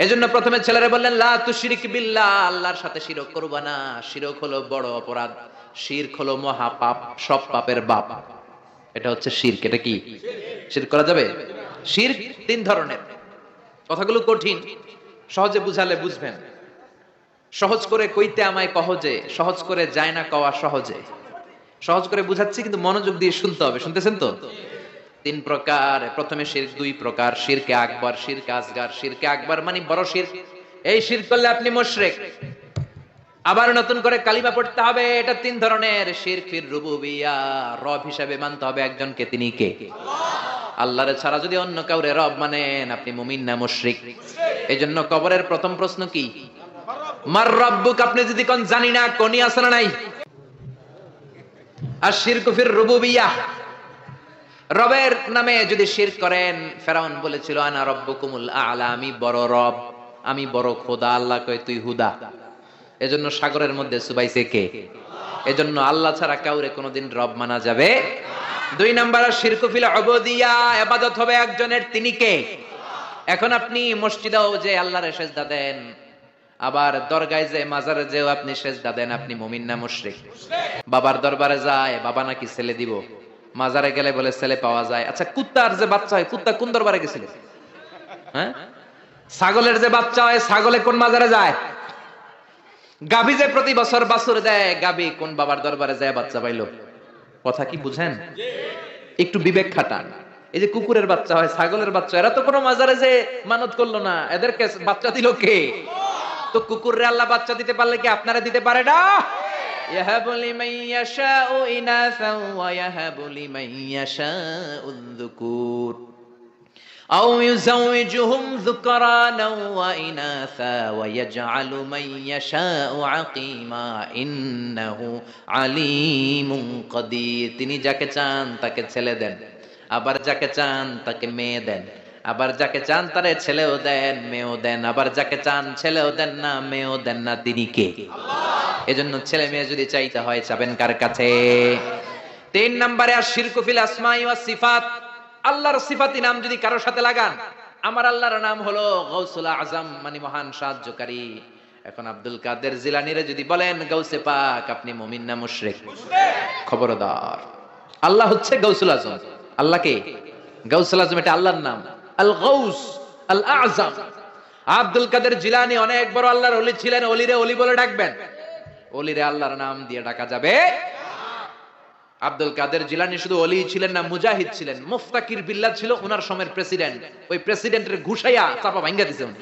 এজন্য প্রথমে ছেলেরা বললেন, লা তুশরিক বিল্লাহ, আল্লাহর সাথে শিরক করবা না। শিরক হলো বড় অপরাধ, শিরক হলো মহা পাপ, সব পাপের বাপ। এটা হচ্ছে শিরক। এটা কি? শিরক করা যাবে? শিরক তিন ধরনের। কথাগুলো কঠিন, সহজে বুঝালে বুঝবেন। সহজ করে কইতে আমায় কহজে, সহজ করে যায় না কওয়া সহজে। সহজ করে বুঝাচ্ছি, কিন্তু মনোযোগ দিয়ে শুনতে হবে। শুনতেছেন তো? তিন প্রকার। প্রথমে শিরক দুই প্রকার, শিরকে আকবার, শিরকে আসগার। শিরকে আকবার মানে বড় শিরক, এই শিরক করলে আপনি মুশরিক, আবার নতুন করে কালিমা পড়তে হবে। এটা তিন ধরনের। শিরক ফির রুবুবিয়্যাহ, রব হিসেবে মানতে হবে একজনকে। তিনি কে? আল্লাহরে ছাড়া যদি অন্য কাউরে রব মানেন, আপনি মুমিন না মুশরিক? এইজন্য কবরের প্রথম প্রশ্ন কি? মার রব্বুক। আপনি যদি কোন জানি না, কোনই আছে না নাই? আর শিরক ফির রুবুবিয়্যাহ, রবের নামে যদি শিরক করেন, ফেরাউন বলেছিল আনা রব্বুকুমুল আ'লা, আমি বড় রব, আমি বড় খোদা। আল্লাহ কয় তুই হুদা। এজন্য সাগরের মধ্যে চুবাইছে কে? এজন্য আল্লাহ ছাড়া কাউরে কোনোদিন রব মানা যাবে। দুই নাম্বার, শিরক ফিল উবুদিয়্যাহ, ইবাদত হবে একজনের। তিনি কে? এখন আপনি মসজিদেও যে আল্লাহরে সেজদা দেন, আবার দরগায় যে, মাজারে যেও আপনি সেজদা দেন, আপনি মুমিন না মুশরিক? বাবার দরবারে যায়, বাবা নাকি ছেলে দিব, মাজারে গেলে বলে ছেলে পাওয়া যায়। আচ্ছা, কুত্তার যে বাচ্চা হয়, কুত্তা কোন দরবারে গেছিল? হ্যাঁ? ছাগলের যে বাচ্চা হয়, ছাগলে কোন মাজারে যায়? গাভী যে প্রতি বছর বাছুর দেয়, গাভী কোন বাবার দরবারে যায় বাচ্চা পাইলো? কথা কি বুঝেন? একটু বিবেক খাটান। এই যে কুকুরের বাচ্চা হয়, ছাগলের বাচ্চা, এরা তো কোনো মাজারে যে মানত করলো না, এদেরকে বাচ্চা দিল কে? তো কুকুররে আল্লাহ বাচ্চা দিতে পারলে কি আপনারা দিতে পারে না? ইয়াহাবু লিমান ইয়াশাউ ইনাসা ওয়া ইয়াহাবু লিমান ইয়াশাউ যুকুর আও ইউযাওয়িজুহুম যুকরানা ওয়া ইনাসা ওয়া ইয়াজআলু মান ইয়াশাউ আকীমা ইন্নাহু আলীমুন কাদির। তিনি যাকে চান তাকে ছেলে দেন, আবার যাকে চান তাকে মেয়ে দেন, আবার যাকে চান তারে ছেলেও দেন মেয়েও দেন, আবার যাকে চান ছেলেও দেন না মেয়েও দেন না। তিনি কে? আল্লাহ। এজন্য ছেলে মেয়ে যদি চাইতে হয়, চাবেন কার কাছে? তিন নম্বরে আর শিরকু ফিল আসমাই ওয়াস সিফাত, আল্লাহর সিফাতি নাম যদি কারোর সাথে লাগান। আমার আল্লাহর নাম হলো গাউসুল আজম, মানে মহান সাহায্যকারী। এখন আব্দুল কাদের জিলানীরে যদি বলেন গাউসে পাক, আপনি মুমিন না মুশরিক? খবরদার। আল্লাহ হচ্ছে গাউসুল আজম। আল্লাহ কে? গাউসুল আজম, এটা আল্লাহর নাম। আল গাউস আল আযম। আব্দুল কাদের জিলানী অনেক বড় আল্লাহর ওলি ছিলেন। ওলিরে ওলি বলে ডাকবেন? ওলিরে আল্লাহর নাম দিয়ে ডাকা যাবে? আব্দুল কাদের জিলানী শুধু ওলি ছিলেন না, মুজাহিদ ছিলেন। মুফতাকির বিল্লাহ ছিল ওনার সময়ের প্রেসিডেন্ট। ওই প্রেসিডেন্টের ঘুষাইয়া চাপা ভাঙ্গা দিয়েছে উনি,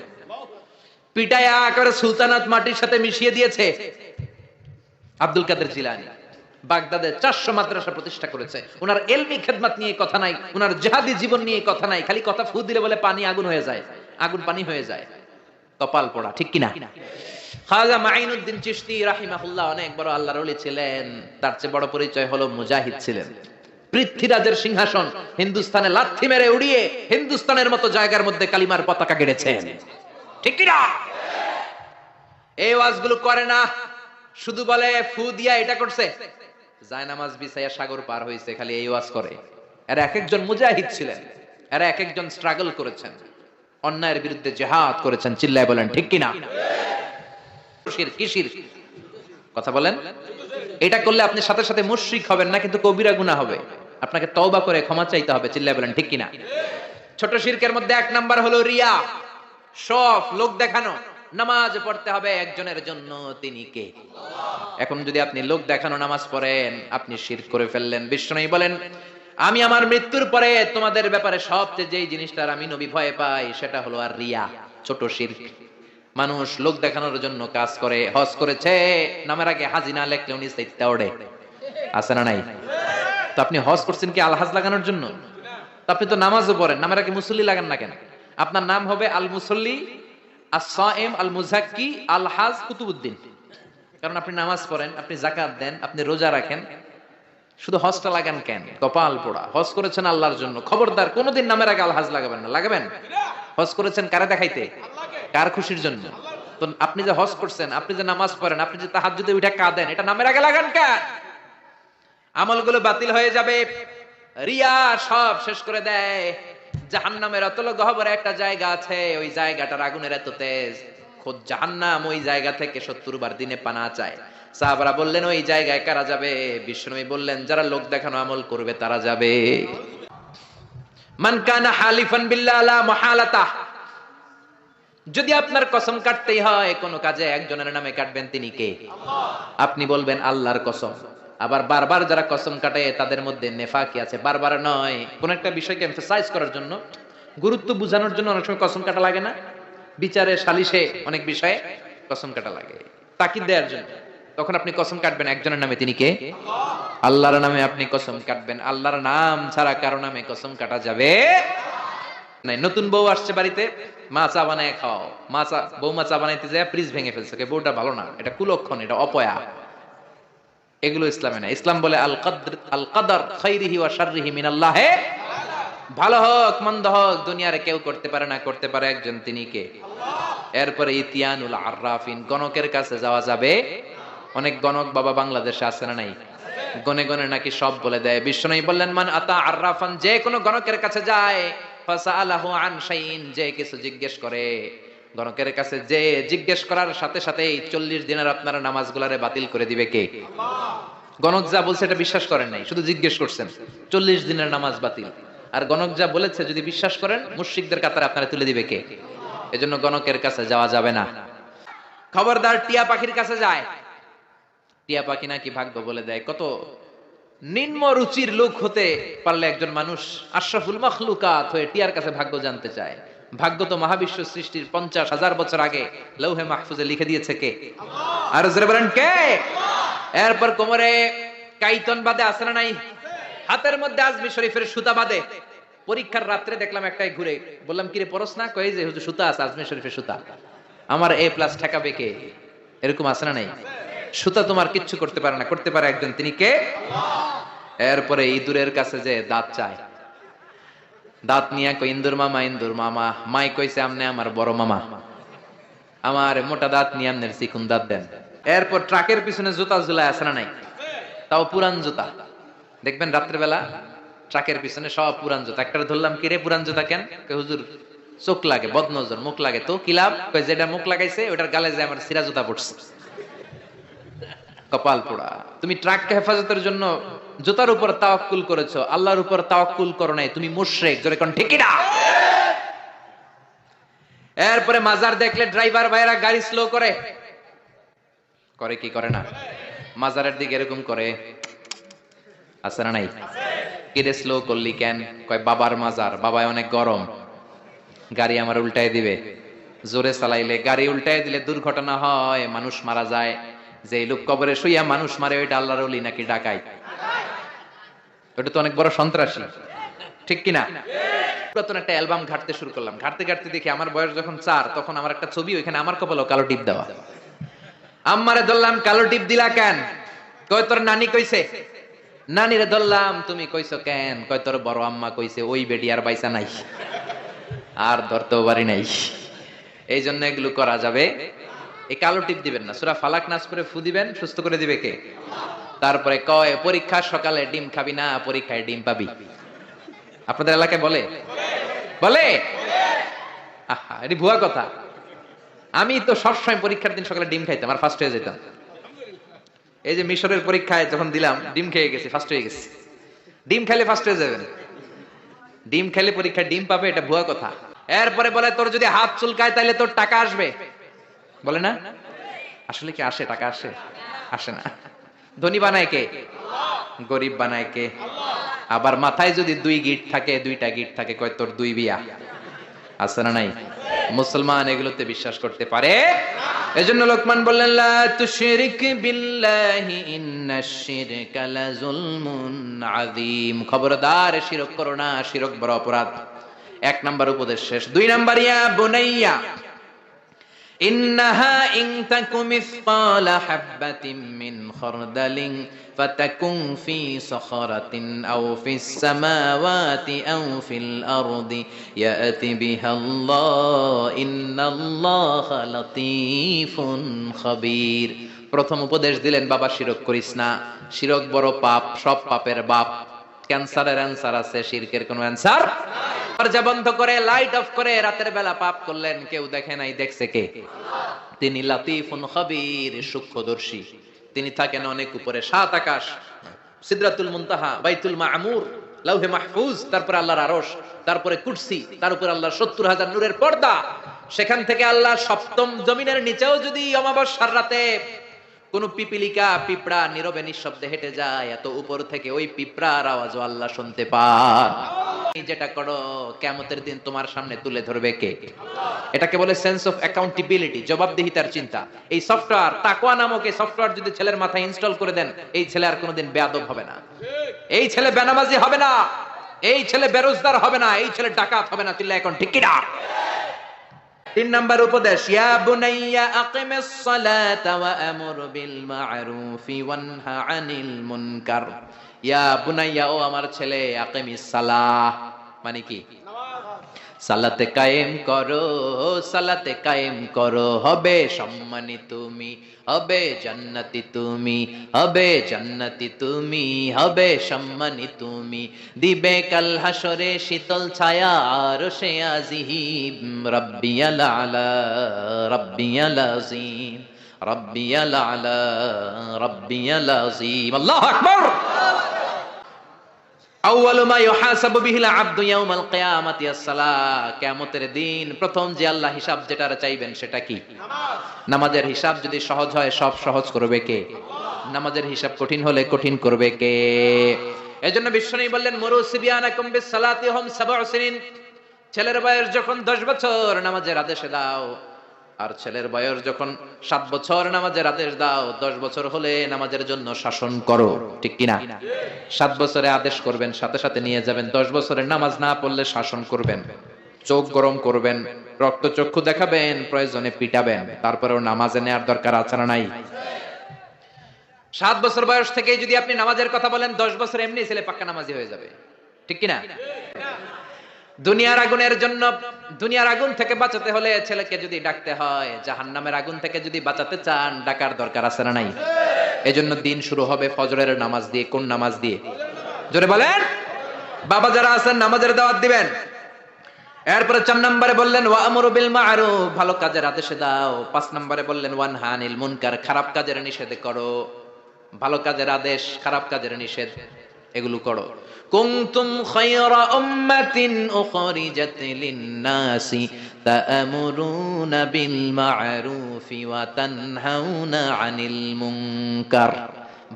পিটাইয়া একেবারে সুলতানাত মাটির সাথে মিশিয়ে দিয়েছে। আব্দুল কাদের জিলানী বাগদাদে 400 মাদ্রাসা প্রতিষ্ঠা করেছে। ওনার ইলমি খেদমত নিয়ে কথা নাই, ওনার জিহাদি জীবন নিয়ে কথা নাই। খালি কথা ফু দিলে বলে পানি আগুন হয়ে যায়, আগুন পানি হয়ে যায়। কপাল পোড়া, ঠিক কিনা? খাজা মাইনুদ্দিন চিশতি রাহিমাহুল্লাহ অনেক বড় আল্লাহর ওলি ছিলেন। তার চেয়ে বড় পরিচয় হলো মুজাহিদ ছিলেন। পৃথ্বীরাজের সিংহাসন হিন্দুস্তানে লাথি মেরে উড়িয়ে হিন্দুস্তানের মতো জায়গার মধ্যে কালিমার পতাকা গেড়েছেন, ঠিক কিনা? এই ওয়াজগুলো করে না, শুধু বলে ফু দিয়া এটা করছে, জায়নামাজ বিছাইয়া সাগর পার হইছে, খালি এই ওয়াজ করে। এরা এক একজন মুজাহিদ ছিলেন, এরা এক একজন স্ট্রাগল করেছেন, অন্যায়ের বিরুদ্ধে জিহাদ করেছেন। চিল্লায় বলেন ঠিক কিনা? শিরক কি শিরক? কথা বলেন। এটা করলে আপনি সাথে সাথে মুশরিক হবেন না, কিন্তু কবিরা গুনাহ হবে। আপনাকে তওবা করে ক্ষমা চাইতে হবে। চিল্লায় বলেন ঠিক কিনা? ছোট শিরকের মধ্যে এক নাম্বার হলো রিয়া, শফ, লোক দেখানো। নামাজ পড়তে হবে একজনের জন্য, তিনি কে? এখন যদি আপনি লোক দেখানো নামাজ পড়েন, আপনি শিরক করে ফেললেন। বিষ্ণু বলেন, আমি আমার মৃত্যুর পরে তোমাদের ব্যাপারে সবচেয়ে যেই জিনিসটার আমি নবী ভয় পাই সেটা হলো আর রিয়া, ছোট শিরক। মানুষ লোক দেখানোর জন্য কাজ করে। হজ করেছে, নামের আগে হাজি না লেখলে উনি সাইতে ওড়ে, আছে না নাই? তো আপনি হজ করছেন কি আলহাজ লাগানোর জন্য? তো আপনি তো নামাজও পড়েন, নামের আগে মুসল্লি লাগান না কেন? আপনার নাম হবে আল মুসল্লি, আস-সাইম, আল মুজাক্কি, আলহাজ কুতুবউদ্দিন। কারণ আপনি নামাজ পড়েন, আপনি যাকাত দেন, আপনি রোজা রাখেন। শুধু হজটা লাগান কেন? কপাল পোড়া। হজ করেছেন আল্লাহর জন্য, খবরদার কোনোদিন নামের আগে আলহাজ লাগাবেন না। লাগাবেন? হজ করেছেন কারে দেখাইতে? কার খুশির জন্য? তো আপনি যে হজ করছেন, আপনি যে নামাজ পড়েন, আপনি যে তাহাজ্জুদে উঠে কাঁদেন, এটা নামের আগে লাগান কেন? আমলগুলো বাতিল হয়ে যাবে। রিয়া সব শেষ করে দেয়। জাহান্নামের অতল গহ্বরে একটা জায়গা আছে, ওই জায়গাটার আগুনের এত তেজ, খোদ জাহান্নাম ওই জায়গা থেকে 70 বার দিনে পানা চায়। সাহাবারা বললেন, ওই জায়গায় কারা যাবে? বিশ্বনবী বললেন, যারা লোক দেখানো আমল করবে তারা যাবে। মান কানা হালিফান বিল্লাহ লা মুহালাতা, যদি আপনার কসম কাটতেই হয় কোন কাজে, একজনের নামে কাটবেন, তিনি কে? আপনি বলবেন আল্লাহর কসম। আবার বারবার যারা কসম কাটে তাদের মধ্যে নেফাকি আছে। বারবার নয়, কোন একটা বিষয়কে এমফাসাইজ করার জন্য, গুরুত্ব বোঝানোর জন্য অনেক সময় কসম কাটা লাগে না? বিচারে, সালিশে, অনেক বিষয়ে কসম কাটা লাগে তাকিদ দেওয়ার জন্য। তখন আপনি কসম কাটবেন একজনের নামে, তিনি কে? আল্লাহর নামে আপনি কসম কাটবেন। আল্লাহর নাম ছাড়া কারো নামে কসম কাটা যাবে নাই। নতুন বউ আসছে বাড়িতে, মা চা বানায় খাও। বৌমা চা বানাইতে যায় ফ্রিজ ভেঙে ফেলছে, বউটা ভালো না, এটা কুলক্ষণ, এটা অপয়া। এগুলো ইসলামে না। ইসলাম বলে আল কদর খাইরিহি ওয়া শাররিহি মিনাল্লাহ, ভালো হোক মন্দ হোক দুনিয়ার কেউ করতে পারে না, করতে পারে একজন, তিনি কে? এরপরে ইতিয়ানুল আররাফিন, গণকের কাছে যাওয়া যাবে। অনেক গণক বাবা বাংলাদেশে আছে না নাই? গনে গনে নাকি সব বলে দেয়। বিশ্বনবী বললেন, মান আতা আররাফান, যে কোনো গণকের কাছে যায়, ফাসালাহু আন শাইইন, যে কিছু জিজ্ঞেস করে, গণকের কাছে যে জিজ্ঞেস করার সাথে সাথেই 40 দিনের আপনার নামাজগুলারে বাতিল করে দিবে কে? গণক যা বলছে এটা বিশ্বাস করেন নাই, শুধু জিজ্ঞেস করছেন, 40 দিনের নামাজ বাতিল। আর গণক যা বলেছে যদি বিশ্বাস করেন, মুশরিকদের কাতারে আপনারা তুলে দিবে কে? এজন্য গণকের কাছে যাওয়া যাবে না। খবরদার টিয়া পাখির কাছে যায়। টিয়া পাখি নাকি ভাগ্য বলে দেয়। কত নিম্ন রুচির লোক হতে পারলে একজন মানুষ আশরাফুল মাখলুকাত হয়ে টিয়ার কাছে ভাগ্য জানতে চায়। ভাগ্য তো মহাবিশ্ব সৃষ্টির 50,000 বছর আগে লৌহে মাহফুজে লিখে দিয়েছে কে? আর জোরে বলেন কে? এরপর কোমরে কাইতন বাঁধে, আছে না নাই? হাতের মধ্যে আজমি শরীফের সুতা বাঁধে। পরীক্ষার রাত্রে দেখলাম একটাই ঘুরে, বললাম কিরে পড়স না? কই যে হুজুর সুতা আছে, আজমি শরীফের সুতা। আমার A+ ঠেকাবে কে? এরকম আছে না নাই? সুতা তোমার কিচ্ছু করতে পারে না, করতে পারে একজন, তিনি কে? এরপরে ইঁদুরের কাছে যে দাঁত চায়, দাঁত নিয়ে কই, ইন্দুর মামা, ইন্দুর মামা। মাই কইছে, আমনে আমার বড় মামা, আমার মোটা দাঁত নিয়ে আমনের চিকুন দাঁত দেন। এরপর ট্রাকের পিছনে জুতা ঝুলায়, আছে না নাই? তাও পুরান জুতা। দেখবেন রাত্রেবেলা ট্রাকের পিছনে সব পুরান জুতা। একটা ধরলাম, কিরে পুরান জুতা কেন? হুজুর চোখ লাগে, বদনজর, মুখ লাগে। তো কি লাভ? যেটা মুখ লাগাইছে ওটার গালে যে আমার সিরা জুতা পড়ছে। কপাল পোড়া। তুমি ট্রাককে হেফাজতের জন্য জুতার উপর তাওয়াক্কুল করেছো, আল্লাহর উপর তাওয়াক্কুল করো নাই, তুমি মুশরিক। জোরে কোন ঠিক না? এরপরে মাজার দেখলে ড্রাইভার ভাইরা গাড়ি স্লো করে, করে কি করে না? মাজারের দিকে এরকম করে, আছে না নাই? কিরে স্লো করলি কেন? কয় বাবার মাজার, বাবায় অনেক গরম, গাড়ি আমার উল্টায় দিবে। জোরে চালাইলে, গাড়ি উল্টায় দিলে দুর্ঘটনা হয়, মানুষ মারা যায়। যে লোক কবরে শুইয়া মানুষ মারে, ওইটা আল্লাহর ওলি নাকি ডাকাইত? ওটা তো অনেক বড় সন্ত্রাসী, ঠিক কিনা? পুরাতন একটা অ্যালবাম ঘাটতে শুরু করলাম। ঘাটতে ঘাটতে দেখি আমার বয়স যখন 4, তখন আমার একটা ছবি, ওইখানে আমার কপালে কালো টিপ দেওয়া। আম্মারে ধরলাম, কালো টিপ দিলা কেন? কয় তোর নানি কইছে। নানিরে ধরলাম, তুমি কইছো কেন? কয় তোর বড় আম্মা কইছে, ওই বেডি আর বাইসা নাই, আর ধরতেও পারি নাই। এই জন্য এগুলো করা যাবে। এই কালো টিপ দিবেন না। সূরা ফালাক নাস করে ফু দিবেন, সুস্থ করে দিবে কে? তারপরে কয় পরীক্ষার সকালে ডিম খাবি না, পরীক্ষায় ডিম পাবি। আপনাদের এলাকায় বলে? বলে? আহা, এটি ভুয়া কথা। আমি তো সবসময় পরীক্ষার দিন সকালে ডিম খাইতাম, আর ফার্স্ট হয়ে যেতাম। এই যে মিশরের পরীক্ষায় যখন দিলাম, ডিম খেয়ে গেছি, ফার্স্ট হয়ে গেছি। ডিম খেলে ফার্স্ট হয়ে যাবেন, ডিম খেলে পরীক্ষায় ডিম পাবে, এটা ভুয়া কথা। এরপরে বলে তোর যদি হাত চুলকায় তাহলে তোর টাকা আসবে, বলে না? আসলে কি আসে? টাকা আসে? আসে না। ধনী বানায় কে? গরিব বানায় কে? আবার মাথায় যদি দুই গিট থাকে, দুইটা গিট থাকে, কয় তোর দুই বিয়া আছে না নাই? মুসলমান এগুলোতে বিশ্বাস করতে পারে? এজন্য লোকমান বললেন লা তুশরিক বিল্লাহি ইন্নাশ শিরকা লাযুলমুন আযীম, খবরদার শিরক করো না, শিরক বড় অপরাধ। এক নাম্বার উপদেশ শেষ। দুই নাম্বার, ইয়া বুনাইয়া ইন্নাহা ইন তাকু মিসকালা হাববাতিন মিন খারদালিন ফাতাকুন ফি সাখারাতিন আও ফিস সামাওয়াতি আও ফিল আরদি ইয়াতি বিহাল্লাহ ইন্নাল্লাহা লাতীফুন খাবীর। প্রথম উপদেশ দিলেন, বাবা শিরক করিস না, শিরক বড় পাপ, সব পাপের বাপ। ক্যান্সারের অ্যান্সার আছে, শিরকের কোনো অ্যান্সার? দরজা বন্ধ করে, লাইট অফ করে রাতের বেলা পাপ করলেন, কেউ দেখে নাই, দেখছে কে? তিনি লাতীফুন খাবীর, সূক্ষ্মদর্শী। তিনি থাকেন অনেক উপরে, সাত আকাশ, সিদরাতুল মুনতাহা, বাইতুল মামুর, লাউহে মাহফুজ, তারপরে আল্লাহর আরশ, তারপরে কুরসি, তার উপরে আল্লাহর ৭০,০০০ নূরের পর্দা। সেখান থেকে আল্লাহ সপ্তম জমিনের নিচেও যদি অমাবস্যার রাতে কোন পিপিলিকা, পিঁপড়া নীরবে নিঃশব্দে হেঁটে যায়, এত উপর থেকে ওই পিঁপড়ার আওয়াজও আল্লাহ শুনতে পান। যেটা করো কিয়ামতের দিন তোমার সামনে তুলে ধরবে কে? এটাকে বলে সেন্স অফ অ্যাকাউন্টেবিলিটি, জবাবদিহিতার চিন্তা। এই সফটওয়্যার, তাকওয়া নামক এই সফটওয়্যার যদি ছেলের মাথায় ইনস্টল করে দেন, এই ছেলে আর কোনোদিন বেয়াদব হবে না, এই ছেলে বেনামাজি হবে না, এই ছেলে বেরোজগার হবে না, এই ছেলে ডাকাত হবে না। চিল্লা এখন ঠিক কিনা? তিন নাম্বার উপদেশ, ইয়া বুনাইয়া আকিমিস সালাতা ওয়া আমুর বিল মা'রুফি ওয়ানহা আনিল মুনকার। ইয়া বুনাইয়া, ও আমার ছেলে, আকিমিস সালাহ মানে কি? সালাতে কায়েম করো, সালাতে কায়েম করো, হবে সম্মানী তুমি, হবে জান্নাতি তুমি, হবে জান্নাতি তুমি, হবে সম্মানী তুমি, দিবে কাল হাসরে শীতল ছায়া আরশে আজিম। রাব্বিয়াল আলা রাব্বিয়াল আযীম, রাব্বিয়াল আলা রাব্বিয়াল আযীম। আল্লাহু আকবার। আউয়ালু মা ইউহাসাবু বিহিল আবদু ইয়াউমাল কিয়ামাতি আস-সালাহ। কিয়ামতের দিন প্রথম যে আল্লাহ হিসাব যেটার চাইবেন সেটা কি? নামাজ। নামাজের হিসাব যদি সহজ হয়, সব সহজ করবে কে? নামাজের হিসাব কঠিন হলে কঠিন করবে কে? এজন্য বিশ্বনবী বললেন, মুরু সিবিয়ানাকুম বিস-সালাতি হুম ৭ সিনিন। ছেলের বয়স যখন ১০ বছর, নামাজের আদেশ দাও। আর ছেলের বয়স যখন ৭ বছর, নামাজের আদেশ দাও। ১০ বছর হলে নামাজের জন্য শাসন করো, ঠিক কিনা? ৭ বছরে আদেশ করবেন, সাথে সাথে নিয়ে যাবেন। ১০ বছরের নামাজ না পড়লে শাসন করবেন, চোখ গরম করবেন, রক্তচক্ষু দেখাবেন, প্রয়োজনে পিটাবেন। তারপরেও নামাজে নেওয়ার দরকার আছে না নাই? ৭ বছর বয়স থেকেই যদি আপনি নামাজের কথা বলেন, ১০ বছর এমনি ছেলে পাক্কা নামাজি হয়ে যাবে, ঠিক কিনা? দুনিয়ার আগুনের জন্য, দুনিয়ার আগুন থেকে বাঁচাতে হলে ছেলেকে যদি ডাকতে হয়, জাহান্নামের আগুন থেকে যদি বাঁচাতে চান, ডাকার দরকার আছে না নাই? এজন্য দিন শুরু হবে ফজরের নামাজ দিয়ে। কোন নামাজ দিয়ে? জোরে বলেন। বাবা যারা আছেন নামাজের দাওয়াত দিবেন। এরপরে ৪ নম্বরে বললেন ওয়া আমরু বিল মা'রুফ, ভালো কাজের আদেশ দাও। ৫ নম্বরে বললেন ওয়ানহা আনিল মুনকার, খারাপ কাজের নিষেধ করো। ভালো কাজের আদেশ, খারাপ কাজের নিষেধ, এগুলো করো। কুনতুম খায়রা উম্মাতিন উখরিজাত লিন-নাসি তা'মুরুনা বিল মা'রুফি ওয়া তানহাউনা আনিল মুনকার।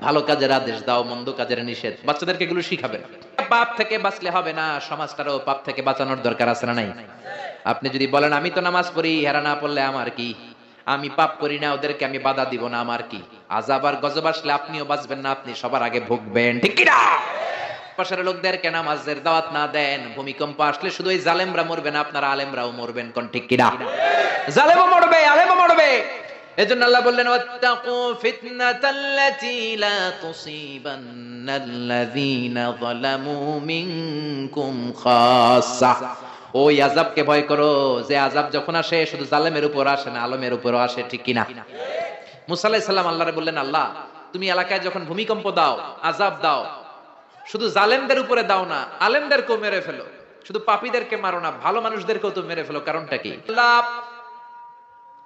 ভালো কাজের আদেশ দাও, মন্দ কাজের নিষেধ। বাচ্চাদেরকে এগুলো শিখাবেন। পাপ থেকে বাঁচলে হবে না, সমাজটারও পাপ থেকে বাঁচানোর দরকার আছে না নাই? আপনি যদি বলেন আমি তো নামাজ পড়ি, হেরা না পড়লে আমার কি, আমি পাপ করি না, ওদেরকে আমি বাধা দিব না, আমার কি? আযাব আর গজব আসলে আপনিও বাঁচবেন না, আপনি সবার আগে ভুগবেন, ঠিক কি না? পাশের লোকদেরকে নামাজের দাওয়াত না দেন, ভূমিকম্প আসলে শুধু এই জালেমরা মরবে না, আপনারা আলেমরাও মরবেন, কোন ঠিক কি না? জালেমও মরবে, আলেমও মরবে। এজন্য আল্লাহ বললেন ওয়াত্তাকু ফিতনাতাল্লাতী লা তুসিবান্নাল্লাযীনা যালামু মিনকুম খাসসা। ওই আযাবকে ভয় করো, যে আযাব যখন আসে শুধু জালেমের উপর আসে না, আলেমের উপরও আসে, ঠিক কি না? মুসা আলাইহিস সালাম আল্লাহরে বললেন, আল্লাহ তুমি এলাকায় যখন ভূমিকম্প দাও, আযাব দাও, শুধু জালেমদের উপরে দাও না, আলেমদেরকেও মেরে ফেলো। শুধু পাপীদেরকে মারো না, ভালো মানুষদেরকেও তো মেরে ফেলো, কারণটা কি? আল্লাহ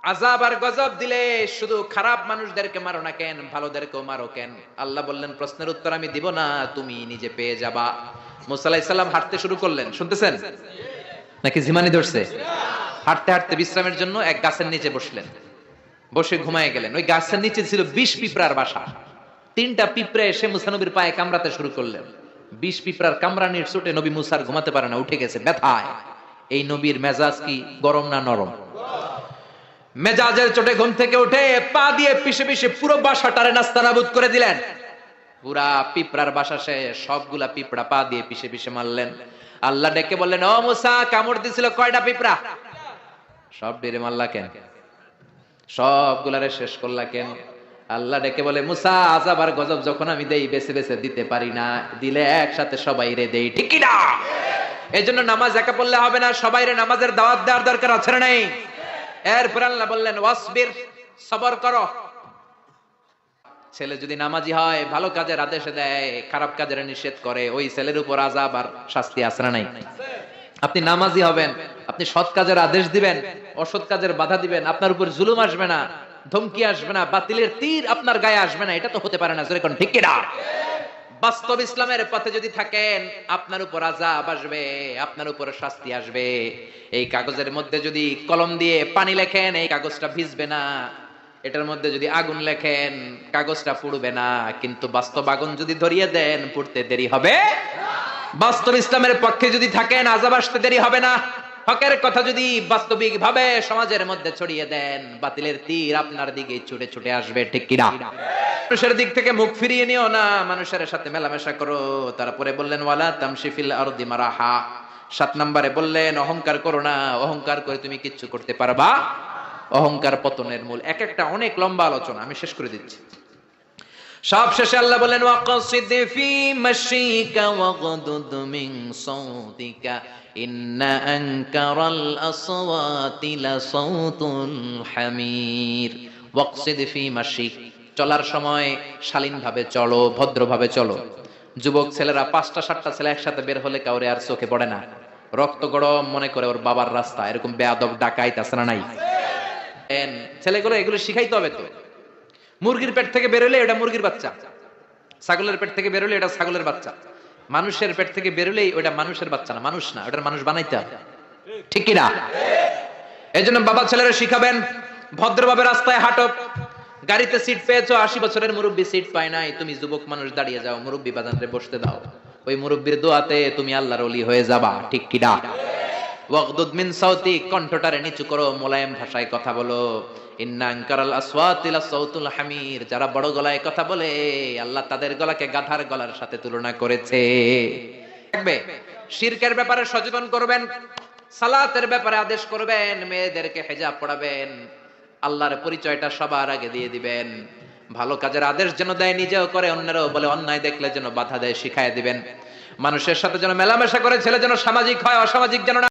আযাব আর গজব দিলে শুধু খারাপ মানুষদেরকে মারো না কেন, ভালোদেরকেও মারো কেন? আল্লাহ বললেন প্রশ্নের উত্তর আমি দিব না, তুমি নিজে পেয়ে যাবা। মুসা আলাইহিস সালাম হাঁটতে শুরু করলেন, শুনতেছেন নাকি ঝিমানি ধরছে? হাঁটতে হাঁটতে বিশ্রামের জন্য এক গাছের নিচে বসলেন, বসে ঘুমায় গেলেন। ওই গাছের নিচে ছিল 20 পিঁপড়ার বাসা। 3টা পিঁপড়ে এসে মুসা নবীর পায়ে কামড়াতে শুরু করলেন। 20 পিঁপড়ার কামড়ানির চোটে নবী মুসার ঘুমাতে পারে না, উঠে গেছে ব্যথায়। এই নবীর মেজাজ কি গরম না নরম? মেজাজের চোটে ঘুম থেকে উঠে পা দিয়ে পিষে পিষে পুরো বাসাটারে নাস্তানাবুদ করে দিলেন। পুরা পিঁপড়ার বাসা সে সবগুলা পিঁপড়া পা দিয়ে পিষে পিষে মারলেন। আল্লাহ ডেকে বললেন, ও মুসা, কামড় দিছিল কয়টা পিঁপড়া? সব ডেরে মারলা কেন? সবগুলারে শেষ করলা কেন? আল্লাহ ডেকে বলে, মুসা, আযাব আর গজব যখন আমি দেই বেছে বেছে দিতে পারি না, দিলে একসাথে সবাই রে দেই, ঠিক কি না? এই জন্য নামাজ একা পড়লে হবে না, সবাই রে নামাজের দাওয়াত দেওয়ার দরকার আছে না নাই? এরপর আল্লাহ বললেন, ওয়াসবির, সবর করো। ছেলে যদি নামাজি হয়, ভালো কাজের আদেশ দেয়, খারাপ কাজের নিষেধ করে, ওই ছেলের উপর আযাব আর শাস্তি আছে না নাই? আপনি নামাজি হবেন, আপনি সৎ কাজের আদেশ দিবেন, অসৎ কাজের বাধা দিবেন, আপনার উপর জুলুম আসবে না, ধমকি আসবে না, বাতিলের তীর আপনার গায়ে আসবে না। এটা তো হতে পারে না, জোরে কোন ঠিক কি না? বাস্তব ইসলামের পথে যদি থাকেন, আপনার উপর আযাব আসবে, আপনার উপর শাস্তি আসবে। এই কাগজের মধ্যে যদি কলম দিয়ে পানি লেখেন, এই কাগজটা ভিজবে না। এটার মধ্যে যদি আগুন লেখেন, কাগজটা পুড়বে না। কিন্তু বাস্তব আগুন যদি ধরিয়ে দেন, পুড়তে দেরি হবে। বাস্তব ইসলামের পক্ষে যদি থাকেন, আযাব আসতে দেরি হবে না। হকের কথা যদি বাস্তবিক ভাবে সমাজের মধ্যে ছড়িয়ে দেন, বাতিলের তীর আপনার দিকে ছুটে ছুটে আসবে, ঠিক কি না? মানুষের দিক থেকে মুখ ফিরিয়ে নিও না, মানুষের সাথে মেলামেশা করো। তারপরে বললেন, ওয়ালা তামশি ফিল আরদি মারাহা। 7 নম্বরে বললেন, অহংকার করো না। অহংকার করে তুমি কিচ্ছু করতে পারবা? অহংকার পতনের মূল। এক একটা অনেক লম্বা আলোচনা, আমি শেষ করে দিচ্ছি। সব শেষে আল্লাহ বলেন, ওয়াকসিদ ফি মাশিকা ওয়াগদুদ মিন সাউতিকা ইন্না আনকারাল আসওয়াতি লাসাউতুল হামির। ওয়াকসিদ ফি মাশিক, চলার সময় শালীনভাবে চলো, ভদ্রভাবে চলো। যুবক ছেলেরা 5টা 7টা ছেলে একসাথে বের হলে কাউরে আর চোখে পড়ে না, রক্ত গরম মনে করে ওর বাবার রাস্তা। এরকম বেয়াদব ডাকাইত আছে না নাই? ছেলেগুলো এগুলো শিখাইতে হবে তো। মুরগির পেট থেকে বেরোলে এটা মুরগির বাচ্চা, ছাগলের পেট থেকে বেরোলে এটা ছাগলের বাচ্চা, মানুষের পেট থেকে বেরোলেই ওটা মানুষের বাচ্চা না, মানুষ না, ওটার মানুষ বানাইতে হবে, ঠিক কি না? এই জন্য বাবা ছেলেরা শিখাবেন, ভদ্রভাবে রাস্তায় হাঁটো। গাড়িতে সিট পেয়েছো, 80 বছরের মুরব্বী সিট পায় নাই, তুমি যুবক মানুষ দাঁড়িয়ে যাও, মুরব্বী বাজানরে বসতে দাও। ওই মুরব্বীর দোয়াতে তুমি আল্লাহর ওলি হয়ে যাবা, ঠিক কি না? ওয়াগদুদ মিন সাউতি, কণ্ঠটারে নিচু করো, মোলায়েম ভাষায় কথা বলো। ইন্না আনকারাল আসওয়াতি লাসাউতুল হামির, যারা বড় গলায় কথা বলে, আল্লাহ তাদের গলাকে গাধার গলার সাথে তুলনা করেছে। দেখবে, শিরকের ব্যাপারে সচেতন করবেন, সালাতের ব্যাপারে আদেশ করবেন, মেয়েদেরকে হিজাব পড়াবেন, আল্লাহর পরিচয়টা সবার আগে দিয়ে দিবেন। ভালো কাজের আদেশ যেন দেয়, নিজেও করে, অন্যরাও বলে, অন্যায় দেখলে যেন বাধা দেয়, শিখায় দিবেন। মানুষের সাথে যেন মেলামেশা করে, ছেলে যেন সামাজিক হয়, অসামাজিক যেন না।